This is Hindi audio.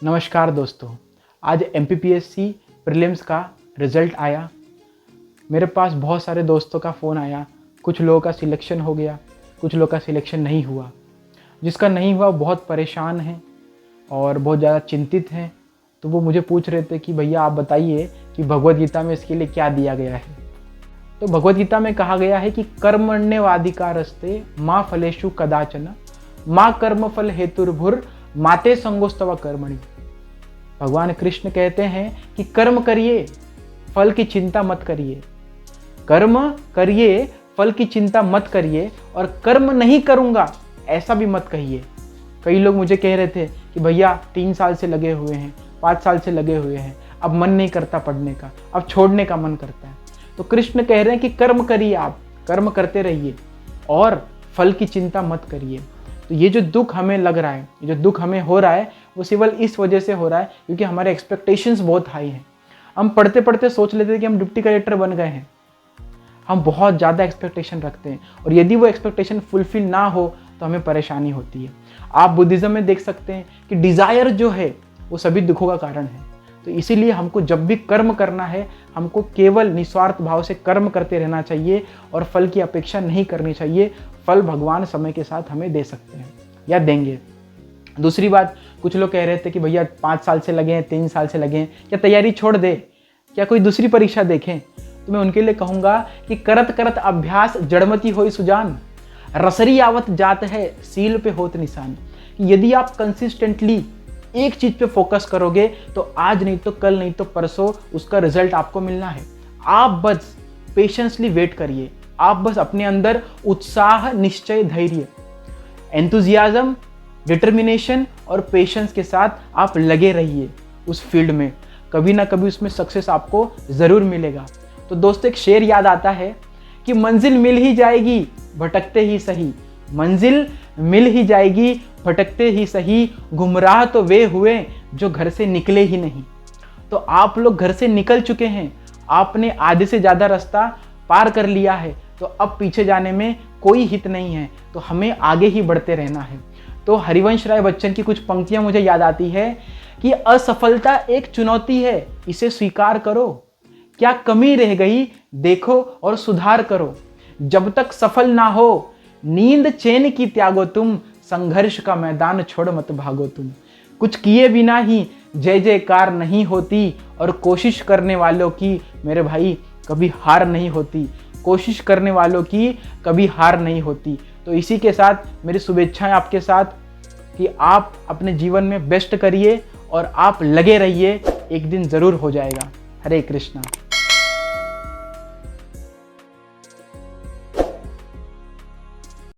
नमस्कार दोस्तों, आज MPPSC प्रीलिम्स का रिज़ल्ट आया। मेरे पास बहुत सारे दोस्तों का फ़ोन आया। कुछ लोगों का सिलेक्शन हो गया, कुछ लोगों का सिलेक्शन नहीं हुआ। जिसका नहीं हुआ बहुत परेशान है और बहुत ज़्यादा चिंतित हैं। तो वो मुझे पूछ रहे थे कि भैया आप बताइए कि भगवद गीता में इसके लिए क्या दिया गया है। तो भगवद गीता में कहा गया है कि कर्मण्येवाधिकारस्ते मा फलेषु कदाचन मा कर्मफल हेतुर्भुर माते संगोस्तव कर्मणि। भगवान कृष्ण कहते हैं कि कर्म करिए, फल की चिंता मत करिए। कर्म करिए, फल की चिंता मत करिए, और कर्म नहीं करूँगा ऐसा भी मत कहिए। कई लोग मुझे कह रहे थे कि भैया 3 साल से लगे हुए हैं, 5 साल से लगे हुए हैं, अब मन नहीं करता पढ़ने का, अब छोड़ने का मन करता है। तो कृष्ण कह रहे हैं कि कर्म करिए, आप कर्म करते रहिए और फल की चिंता मत करिए। तो ये जो दुख हमें लग रहा है, ये जो दुख हमें हो रहा है, वो केवल इस वजह से हो रहा है क्योंकि हमारे एक्सपेक्टेशंस बहुत हाई हैं। हम पढ़ते पढ़ते सोच लेते हैं कि हम डिप्टी कलेक्टर बन गए हैं। हम बहुत ज़्यादा एक्सपेक्टेशन रखते हैं और यदि वो एक्सपेक्टेशन फुलफिल ना हो तो हमें परेशानी होती है। आप बुद्धिज़्म में देख सकते हैं कि डिज़ायर जो है वो सभी दुखों का कारण है। तो इसीलिए हमको जब भी कर्म करना है, हमको केवल निस्वार्थ भाव से कर्म करते रहना चाहिए और फल की अपेक्षा नहीं करनी चाहिए। फल भगवान समय के साथ हमें दे सकते हैं या देंगे। दूसरी बात, कुछ लोग कह रहे थे कि भैया 5 साल से लगे हैं, 3 साल से लगे हैं, क्या तैयारी छोड़ दे, क्या कोई दूसरी परीक्षा देखें। तो मैं उनके लिए कहूँगा कि करत करत अभ्यास जड़मती होई सुजान, रसरी आवत जात है सील पे होत निशान। यदि आप कंसिस्टेंटली एक चीज़ पे फोकस करोगे तो आज नहीं तो कल नहीं तो परसों उसका रिजल्ट आपको मिलना है। आप बस पेशेंसली वेट करिए। आप बस अपने अंदर उत्साह, निश्चय, धैर्य, एंथुजियाज्म, डिटर्मिनेशन और पेशेंस के साथ आप लगे रहिए उस फील्ड में। कभी ना कभी उसमें सक्सेस आपको ज़रूर मिलेगा। तो दोस्तों, एक शेर याद आता है कि मंजिल मिल ही जाएगी भटकते ही सही, मंजिल मिल ही जाएगी भटकते ही सही, गुमराह तो वे हुए जो घर से निकले ही नहीं। तो आप लोग घर से निकल चुके हैं, आपने आधे से ज़्यादा रास्ता पार कर लिया है, तो अब पीछे जाने में कोई हित नहीं है। तो हमें आगे ही बढ़ते रहना है। तो हरिवंश राय बच्चन की कुछ पंक्तियां मुझे याद आती है कि असफलता एक चुनौती है, इसे स्वीकार करो, क्या कमी रह गई देखो और सुधार करो। जब तक सफल ना हो नींद चैन की त्यागो तुम, संघर्ष का मैदान छोड़ मत भागो तुम। कुछ किए बिना ही जय जयकार नहीं होती, और कोशिश करने वालों की मेरे भाई कभी हार नहीं होती। कोशिश करने वालों की कभी हार नहीं होती। तो इसी के साथ मेरी शुभेच्छाएं आपके साथ कि आप अपने जीवन में बेस्ट करिए और आप लगे रहिए, एक दिन ज़रूर हो जाएगा। हरे कृष्णा।